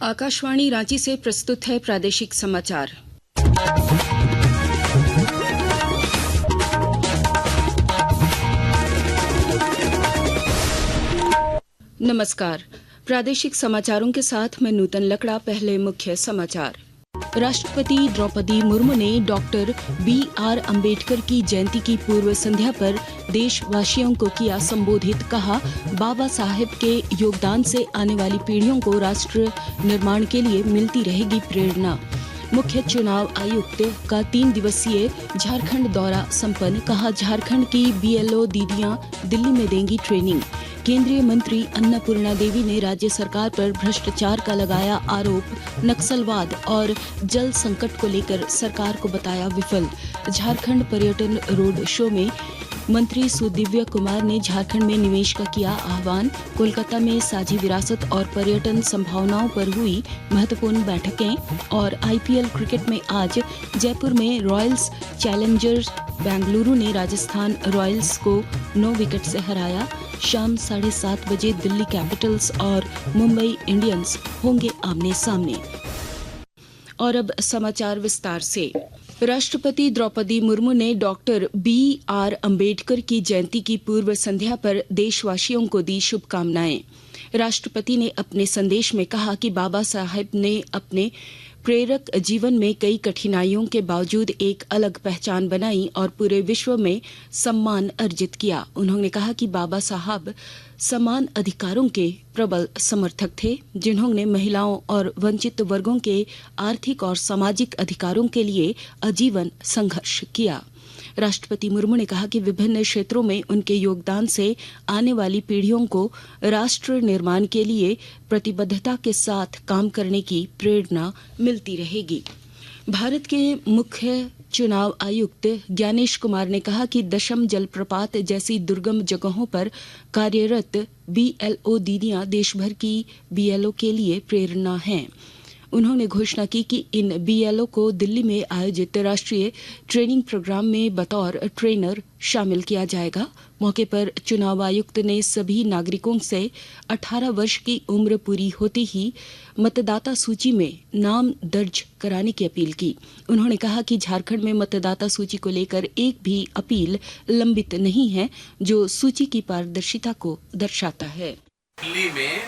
आकाशवाणी रांची से प्रस्तुत है प्रादेशिक समाचार। नमस्कार। प्रादेशिक समाचारों के साथ मैं नूतन लकड़ा। पहले मुख्य समाचार। राष्ट्रपति द्रौपदी मुर्मू ने डॉक्टर B.R. अम्बेडकर की जयंती की पूर्व संध्या पर देशवासियों को किया संबोधित। कहा, बाबा साहेब के योगदान से आने वाली पीढ़ियों को राष्ट्र निर्माण के लिए मिलती रहेगी प्रेरणा। मुख्य चुनाव आयुक्त का 3 दिवसीय झारखंड दौरा संपन्न। कहा, झारखंड की BLO दीदियां दिल्ली में देंगी ट्रेनिंग। केंद्रीय मंत्री अन्नपूर्णा देवी ने राज्य सरकार पर भ्रष्टाचार का लगाया आरोप। नक्सलवाद और जल संकट को लेकर सरकार को बताया विफल। झारखंड पर्यटन रोड शो में मंत्री सुदिव्य कुमार ने झारखंड में निवेश का किया आह्वान। कोलकाता में साझी विरासत और पर्यटन संभावनाओं पर हुई महत्वपूर्ण बैठकें। और IPL क्रिकेट में आज जयपुर में रॉयल्स चैलेंजर्स बेंगलुरु ने राजस्थान रॉयल्स को 9 विकेट से हराया। शाम 7:30 बजे दिल्ली कैपिटल्स और मुंबई इंडियंस होंगे आमने सामने। और अब समाचार विस्तार से। राष्ट्रपति द्रौपदी मुर्मू ने डॉक्टर B.R. अम्बेडकर की जयंती की पूर्व संध्या पर देशवासियों को दी शुभकामनाएं। राष्ट्रपति ने अपने संदेश में कहा कि बाबा साहेब ने अपने प्रेरक जीवन में कई कठिनाइयों के बावजूद एक अलग पहचान बनाई और पूरे विश्व में सम्मान अर्जित किया। उन्होंने कहा कि बाबा साहब समान अधिकारों के प्रबल समर्थक थे, जिन्होंने महिलाओं और वंचित वर्गों के आर्थिक और सामाजिक अधिकारों के लिए आजीवन संघर्ष किया। राष्ट्रपति मुर्मू ने कहा कि विभिन्न क्षेत्रों में उनके योगदान से आने वाली पीढ़ियों को राष्ट्र निर्माण के लिए प्रतिबद्धता के साथ काम करने की प्रेरणा मिलती रहेगी। भारत के मुख्य चुनाव आयुक्त ज्ञानेश कुमार ने कहा कि दशम जलप्रपात जैसी दुर्गम जगहों पर कार्यरत BLO दीदियां देशभर की BLO के लिए प्रेरणा हैं। उन्होंने घोषणा की कि इन BLO को दिल्ली में आयोजित राष्ट्रीय ट्रेनिंग प्रोग्राम में बतौर ट्रेनर शामिल किया जाएगा। मौके पर चुनाव आयुक्त ने सभी नागरिकों से 18 वर्ष की उम्र पूरी होते ही मतदाता सूची में नाम दर्ज कराने की अपील की। उन्होंने कहा कि झारखंड में मतदाता सूची को लेकर एक भी अपील लंबित नहीं है, जो सूची की पारदर्शिता को दर्शाता है। दिल्ली में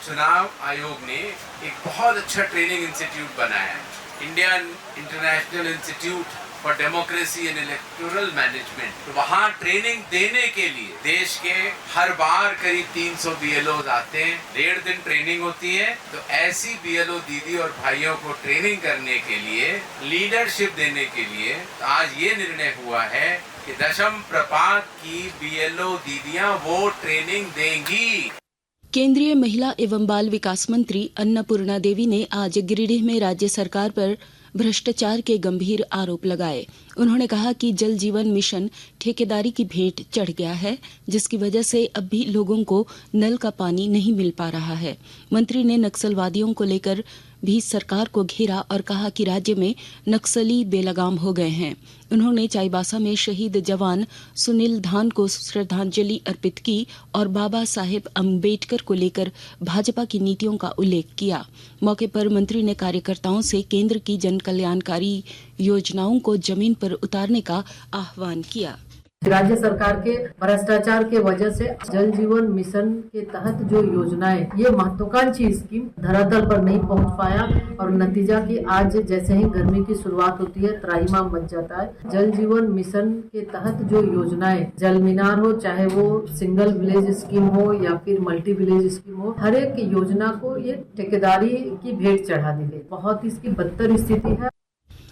चुनाव आयोग ने एक बहुत अच्छा ट्रेनिंग इंस्टीट्यूट बनाया है, Indian international institute for democracy and electoral management. तो वहाँ ट्रेनिंग देने के लिए देश के हर बार करीब 300 BLOs आते हैं। 1.5 दिन ट्रेनिंग होती है। तो ऐसी BLO दीदी और भाइयों को ट्रेनिंग करने के लिए, लीडरशिप देने के लिए आज ये निर्णय हुआ है कि दशम प्रपात की BLO दीदियां वो ट्रेनिंग देंगी। केंद्रीय महिला एवं बाल विकास मंत्री अन्नपूर्णा देवी ने आज गिरिडीह में राज्य सरकार पर भ्रष्टाचार के गंभीर आरोप लगाए। उन्होंने कहा कि जल जीवन मिशन ठेकेदारी की भेंट चढ़ गया है, जिसकी वजह से अब भी लोगों को नल का पानी नहीं मिल पा रहा है। मंत्री ने नक्सलवादियों को लेकर भी सरकार को घेरा और कहा कि राज्य में नक्सली बेलगाम हो गए हैं। उन्होंने चाईबासा में शहीद जवान सुनील धान को श्रद्धांजलि अर्पित की और बाबा साहेब अम्बेडकर को लेकर भाजपा की नीतियों का उल्लेख किया। मौके पर मंत्री ने कार्यकर्ताओं से केंद्र की जन कल्याणकारी योजनाओं को जमीन पर उतारने का आह्वान किया। राज्य सरकार के भ्रष्टाचार के वजह से जल जीवन मिशन के तहत जो योजनाएं, ये महत्वाकांक्षी स्कीम धरातल पर नहीं पहुंच पाया और नतीजा कि आज जैसे ही गर्मी की शुरुआत होती है त्राहिमाम बच जाता है। जल जीवन मिशन के तहत जो योजनाएं, जल मीनार हो, चाहे वो सिंगल विलेज स्कीम हो या फिर मल्टी विलेज स्कीम हो, हर एक योजना को ये ठेकेदारी की भेंट चढ़ा दी गई। बहुत इसकी बदतर स्थिति है।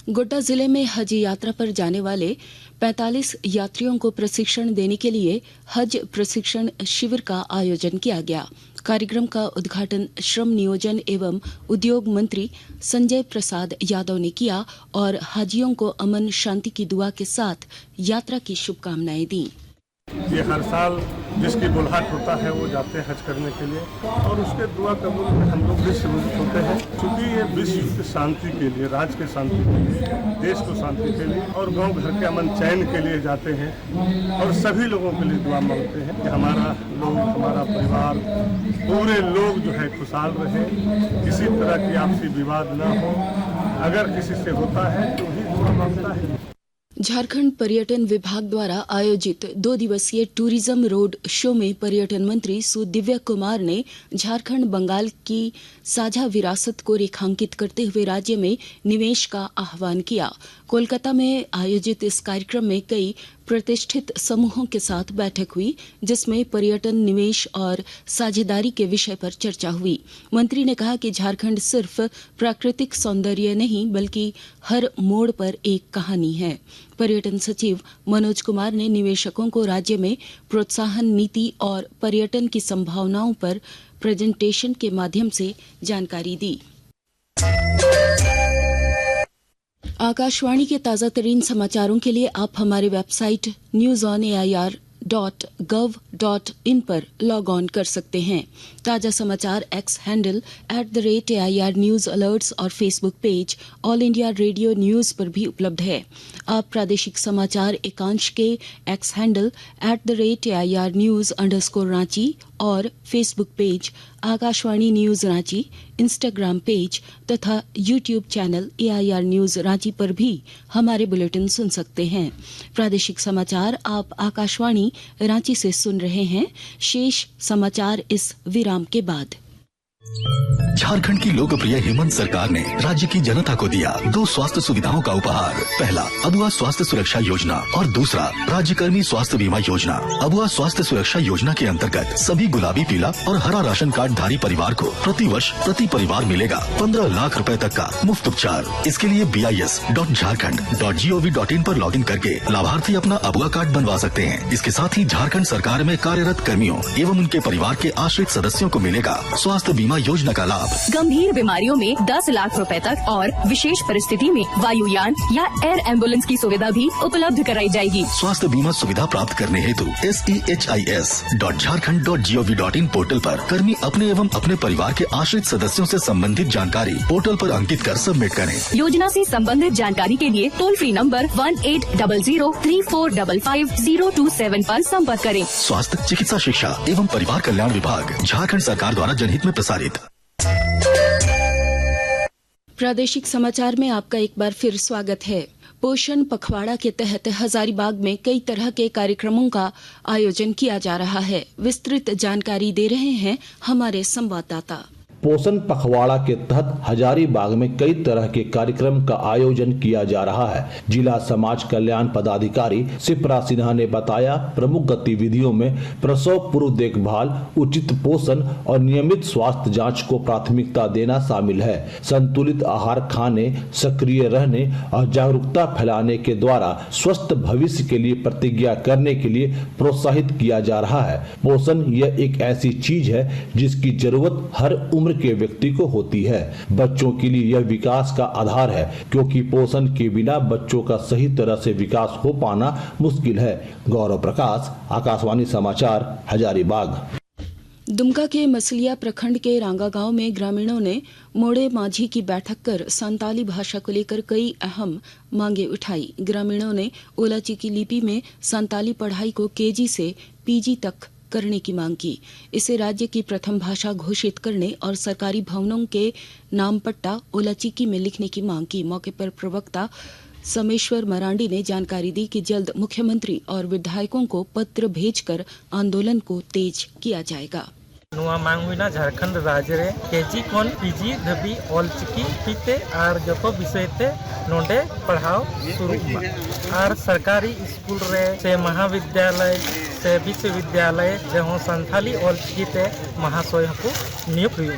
गोड्डा जिले में हज यात्रा पर जाने वाले 45 यात्रियों को प्रशिक्षण देने के लिए हज प्रशिक्षण शिविर का आयोजन किया गया। कार्यक्रम का उद्घाटन श्रम नियोजन एवं उद्योग मंत्री संजय प्रसाद यादव ने किया और हाजियों को अमन शांति की दुआ के साथ यात्रा की शुभकामनाएं दी। ये हर साल जिसकी बुलाहट होता है वो जाते हैं हज करने के लिए और उसके दुआ कबूल में हम लोग भी सम्मिलित होते हैं। क्योंकि ये विश्व की शांति के लिए, राज्य की शांति के लिए, देश को शांति के लिए और गांव घर के अमन चैन के लिए जाते हैं और सभी लोगों के लिए दुआ मांगते हैं कि हमारा परिवार पूरे लोग जो है खुशहाल रहे, किसी तरह की आपसी विवाद न हो। अगर किसी से होता है तो ही दुआ मांगता है। झारखंड पर्यटन विभाग द्वारा आयोजित 2 दिवसीय टूरिज्म रोड शो में पर्यटन मंत्री सु दिव्या कुमार ने झारखंड बंगाल की साझा विरासत को रेखांकित करते हुए राज्य में निवेश का आह्वान किया। कोलकाता में आयोजित इस कार्यक्रम में कई प्रतिष्ठित समूहों के साथ बैठक हुई, जिसमें पर्यटन, निवेश और साझेदारी के विषय पर चर्चा हुई। मंत्री ने कहा कि झारखंड सिर्फ प्राकृतिक सौंदर्य नहीं बल्कि हर मोड़ पर एक कहानी है। पर्यटन सचिव मनोज कुमार ने निवेशकों को राज्य में प्रोत्साहन नीति और पर्यटन की संभावनाओं पर प्रेजेंटेशन के माध्यम से जानकारी दी। आकाशवाणी के ताजा तरीन समाचारों के लिए आप हमारे वेबसाइट news.air.gov.in पर लॉग ऑन कर सकते हैं। ताजा समाचार X handle @AIR news alerts और Facebook page All India Radio news पर भी उपलब्ध है। आप प्रादेशिक समाचार एकांश के X handle @AIR news _Ranchi और Facebook page Akashvani news Ranchi, Instagram page तथा YouTube channel AIR news Ranchi पर भी हमारे बुलेटिन सुन सकते हैं। प्रादेशिक समाचार आप आकाशवाणी रांची से सुन रहे हैं। शेष समाचार इस विराम के बाद। झारखंड की लोकप्रिय हेमंत सरकार ने राज्य की जनता को दिया 2 स्वास्थ्य सुविधाओं का उपहार। पहला अबुआ स्वास्थ्य सुरक्षा योजना और दूसरा राज्यकर्मी स्वास्थ्य बीमा योजना। अबुआ स्वास्थ्य सुरक्षा योजना के अंतर्गत सभी गुलाबी, पीला और हरा राशन कार्ड धारी परिवार को प्रति वर्ष प्रति परिवार मिलेगा 15 लाख रुपए तक का मुफ्त उपचार। इसके लिए BIS.jharkhand.gov.in पर लॉगिन करके लाभार्थी अपना अबुआ कार्ड बनवा सकते हैं। इसके साथ ही झारखंड सरकार में कार्यरत कर्मियों एवं उनके परिवार के आश्रित सदस्यों को मिलेगा स्वास्थ्य बीमा योजना का लाभ। गंभीर बीमारियों में 10 लाख रुपए तक और विशेष परिस्थिति में वायुयान या एयर एम्बुलेंस की सुविधा भी उपलब्ध कराई जाएगी। स्वास्थ्य बीमा सुविधा प्राप्त करने हेतु SEHIS.jharkhand.gov.in पोर्टल पर कर्मी अपने एवं अपने परिवार के आश्रित सदस्यों से संबंधित जानकारी पोर्टल पर अंकित कर सबमिट करें। योजना से संबंधित जानकारी के लिए टोल फ्री नंबर 180034555027 पर संपर्क करें। स्वास्थ्य, चिकित्सा शिक्षा एवं परिवार कल्याण विभाग, झारखंड सरकार द्वारा जनहित में प्रसारित। प्रादेशिक समाचार में आपका एक बार फिर स्वागत है। पोषण पखवाड़ा के तहत हजारीबाग में कई तरह के कार्यक्रमों का आयोजन किया जा रहा है। विस्तृत जानकारी दे रहे हैं हमारे संवाददाता। पोषण पखवाड़ा के तहत हजारीबाग में कई तरह के कार्यक्रम का आयोजन किया जा रहा है। जिला समाज कल्याण पदाधिकारी शिप्रा सिन्हा ने बताया, प्रमुख गतिविधियों में प्रसव पूर्व देखभाल, उचित पोषण और नियमित स्वास्थ्य जांच को प्राथमिकता देना शामिल है। संतुलित आहार खाने, सक्रिय रहने और जागरूकता फैलाने के द्वारा स्वस्थ भविष्य के लिए प्रतिज्ञा करने के लिए प्रोत्साहित किया जा रहा है। पोषण यह एक ऐसी चीज है जिसकी जरूरत हर उम्र के व्यक्ति को होती है। बच्चों के लिए यह विकास का आधार है, क्योंकि पोषण के बिना बच्चों का सही तरह से विकास हो पाना मुश्किल है। गौरव प्रकाश, आकाशवाणी समाचार, हजारीबाग। दुमका के मसलिया प्रखंड के रांगा गांव में ग्रामीणों ने मोड़े माझी की बैठक कर संताली भाषा को लेकर कई अहम मांगे उठाई। ग्रामीणों ने ओलाची की लिपि में संताली पढ़ाई को KG से PG तक करने की मांग की। इसे राज्य की प्रथम भाषा घोषित करने और सरकारी भवनों के नाम पट्टा ओलाचीकी में लिखने की मांग की। मौके पर प्रवक्ता समेश्वर मरांडी ने जानकारी दी कि जल्द मुख्यमंत्री और विधायकों को पत्र भेजकर आंदोलन को तेज किया जाएगा। नुआ मांग हुई झारखंड राज्य रे KG खन PG धाबी ऑलचिकी पीते और जतो विषय ते नोंडे पढ़ाओ शुरू और सरकारी स्कूल रे से महाविद्यालय से विश्वविद्यालय जहाँ संथाली ऑलचिकी ते महाशय को नियुक्त हुई।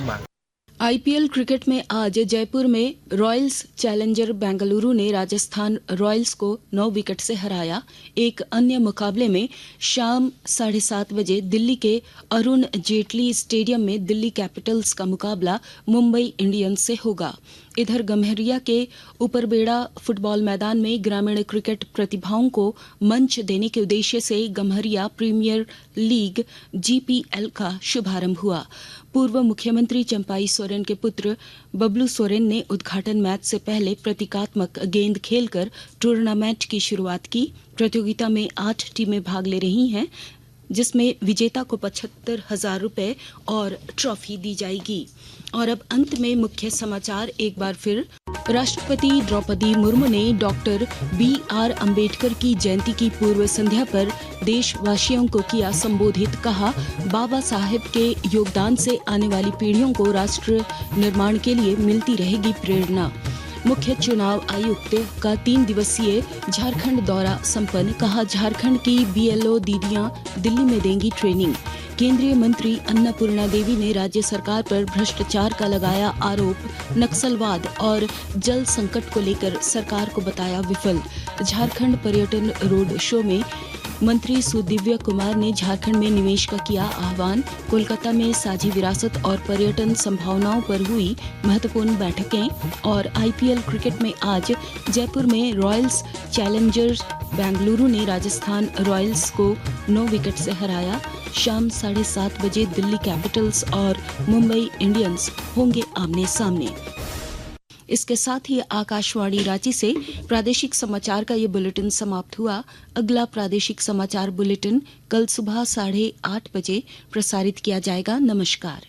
आईपीएल क्रिकेट में आज जयपुर में रॉयल्स चैलेंजर बेंगलुरु ने राजस्थान रॉयल्स को 9 विकेट से हराया। एक अन्य मुकाबले में शाम 7:30 बजे दिल्ली के अरुण जेटली स्टेडियम में दिल्ली कैपिटल्स का मुकाबला मुंबई इंडियंस से होगा। इधर गम्हरिया के ऊपरबेड़ा फुटबॉल मैदान में ग्रामीण क्रिकेट प्रतिभाओं को मंच देने के उद्देश्य से गम्हरिया प्रीमियर लीग जीपीएल का शुभारंभ हुआ। पूर्व मुख्यमंत्री चंपाई सोरेन के पुत्र बबलू सोरेन ने उद्घाटन मैच से पहले प्रतीकात्मक गेंद खेलकर टूर्नामेंट की शुरुआत की। प्रतियोगिता में 8 टीमें भाग ले रही हैं, जिसमें विजेता को 75,000 रुपए और ट्रॉफी दी जाएगी। और अब अंत में मुख्य समाचार एक बार फिर। राष्ट्रपति द्रौपदी मुर्मू ने डॉक्टर BR अम्बेडकर की जयंती की पूर्व संध्या पर देशवासियों को किया संबोधित। कहा, बाबा साहेब के योगदान से आने वाली पीढ़ियों को राष्ट्र निर्माण के लिए मिलती रहेगी प्रेरणा। मुख्य चुनाव आयुक्त का 3 दिवसीय झारखंड दौरा संपन्न। कहा, झारखंड की BLO दीदियां दिल्ली में देंगी ट्रेनिंग। केंद्रीय मंत्री अन्नपूर्णा देवी ने राज्य सरकार पर भ्रष्टाचार का लगाया आरोप। नक्सलवाद और जल संकट को लेकर सरकार को बताया विफल। झारखंड पर्यटन रोड शो में मंत्री सुदिव्य कुमार ने झारखंड में निवेश का किया आह्वान। कोलकाता में साझी विरासत और पर्यटन संभावनाओं पर हुई महत्वपूर्ण बैठकें। और IPL क्रिकेट में आज जयपुर में रॉयल्स चैलेंजर्स बेंगलुरु ने राजस्थान रॉयल्स को 9 विकेट से हराया। शाम 7:30 बजे दिल्ली कैपिटल्स और मुंबई इंडियंस होंगे आमने सामने। इसके साथ ही आकाशवाणी रांची से प्रादेशिक समाचार का ये बुलेटिन समाप्त हुआ। अगला प्रादेशिक समाचार बुलेटिन कल सुबह 8:30 बजे प्रसारित किया जाएगा। नमस्कार।